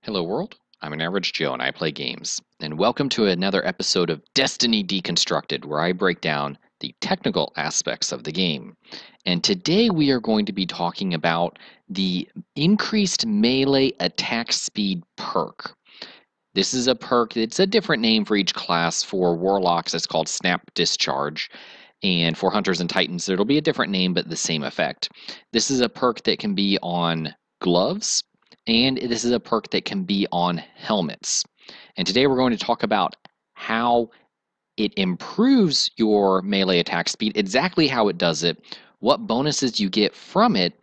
Hello world, I'm an average Joe and I play games. And welcome to another episode of Destiny Deconstructed, where I break down the technical aspects of the game. And today we are going to be talking about the increased melee attack speed perk. This is a perk, it's a different name for each class. For Warlocks, it's called Snap Discharge. And for Hunters and Titans, it'll be a different name, but the same effect. This is a perk that can be on gloves, and this is a perk that can be on helmets. And today we're going to talk about how it improves your melee attack speed, exactly how it does it, what bonuses you get from it,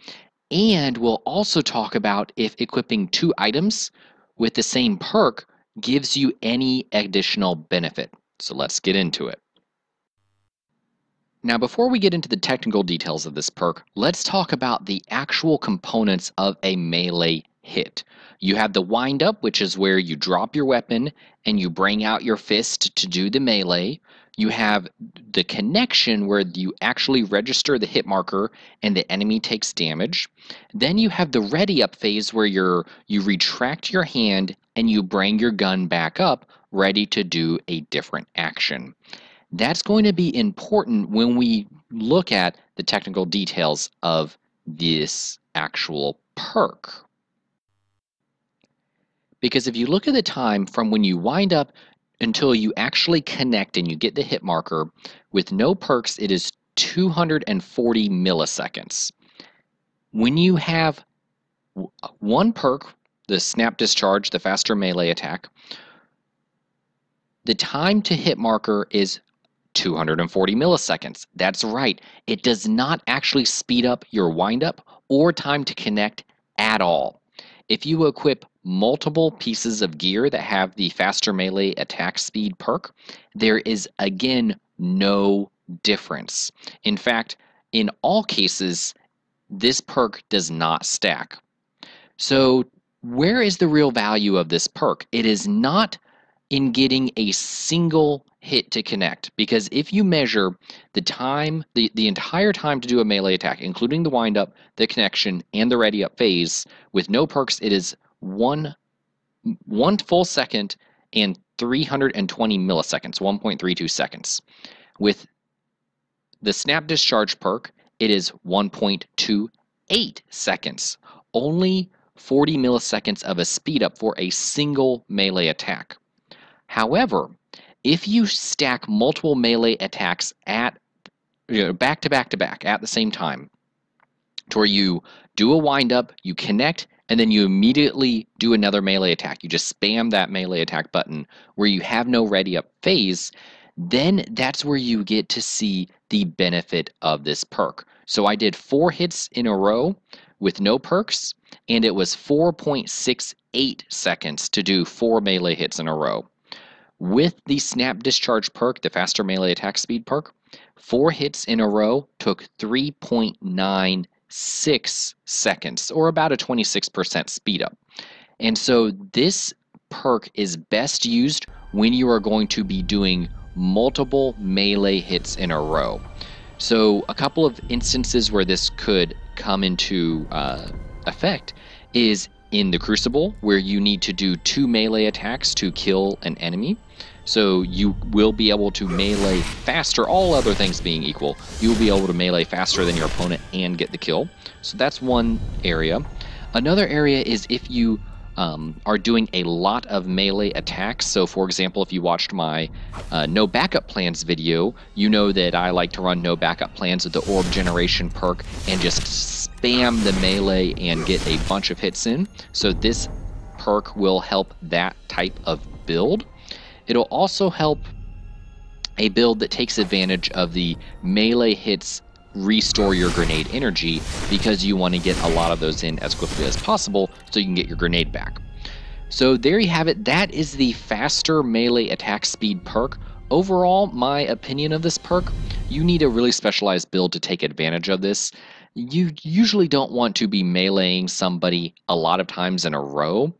and we'll also talk about if equipping two items with the same perk gives you any additional benefit. So let's get into it. Now, before we get into the technical details of this perk, let's talk about the actual components of a melee hit. You have the wind up, which is where you drop your weapon and you bring out your fist to do the melee. You have the connection where you actually register the hit marker and the enemy takes damage. Then you have the ready up phase where you retract your hand and you bring your gun back up, ready to do a different action. That's going to be important when we look at the technical details of this actual perk. Because if you look at the time from when you wind up until you actually connect and you get the hit marker, with no perks, it is 240 milliseconds. When you have one perk, the Snap Discharge, the faster melee attack, the time to hit marker is 240 milliseconds. That's right. It does not actually speed up your windup or time to connect at all. If you equip multiple pieces of gear that have the faster melee attack speed perk, there is again no difference. In fact, in all cases, this perk does not stack. So where is the real value of this perk? It is not in getting a single hit to connect, because if you measure the time, the entire time to do a melee attack, including the wind up, the connection, and the ready up phase, with no perks, it is one full second and 320 milliseconds, 1.32 seconds. With the Snap Discharge perk, it is 1.28 seconds, only 40 milliseconds of a speed up for a single melee attack. However, if you stack multiple melee attacks at back to back to back at the same time, to where you do a wind up, you connect, and then you immediately do another melee attack, you just spam that melee attack button where you have no ready up phase, then that's where you get to see the benefit of this perk. So I did 4 hits in a row with no perks, and it was 4.68 seconds to do 4 melee hits in a row. With the Snap Discharge perk, the faster melee attack speed perk, 4 hits in a row took 3.96 seconds, or about a 26% speed up. And so this perk is best used when you are going to be doing multiple melee hits in a row. So a couple of instances where this could come into effect is in the Crucible, where you need to do 2 melee attacks to kill an enemy. So you will be able to melee faster, all other things being equal. You will be able to melee faster than your opponent and get the kill. So that's one area. Another area is if you are doing a lot of melee attacks. So for example, if you watched my no backup plans video, you know that I like to run no backup plans with the orb generation perk and just spam the melee and get a bunch of hits in. So this perk will help that type of build. It'll also help a build that takes advantage of the melee hits restore your grenade energy, because you want to get a lot of those in as quickly as possible so you can get your grenade back. So there you have it. That is the faster melee attack speed perk. Overall, my opinion of this perk, you need a really specialized build to take advantage of this. You usually don't want to be meleeing somebody a lot of times in a row.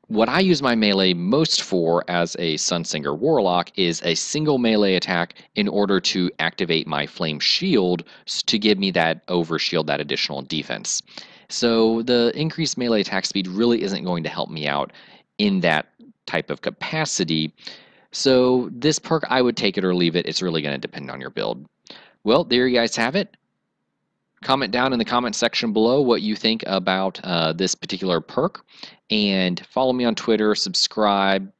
What I use my melee most for as a Sunsinger Warlock is a single melee attack in order to activate my Flame Shield to give me that overshield, that additional defense. So the increased melee attack speed really isn't going to help me out in that type of capacity. So this perk, I would take it or leave it. It's really going to depend on your build. Well, there you guys have it. Comment down in the comment section below what you think about this particular perk, and follow me on Twitter, subscribe,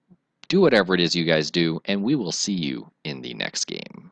do whatever it is you guys do, and we will see you in the next game.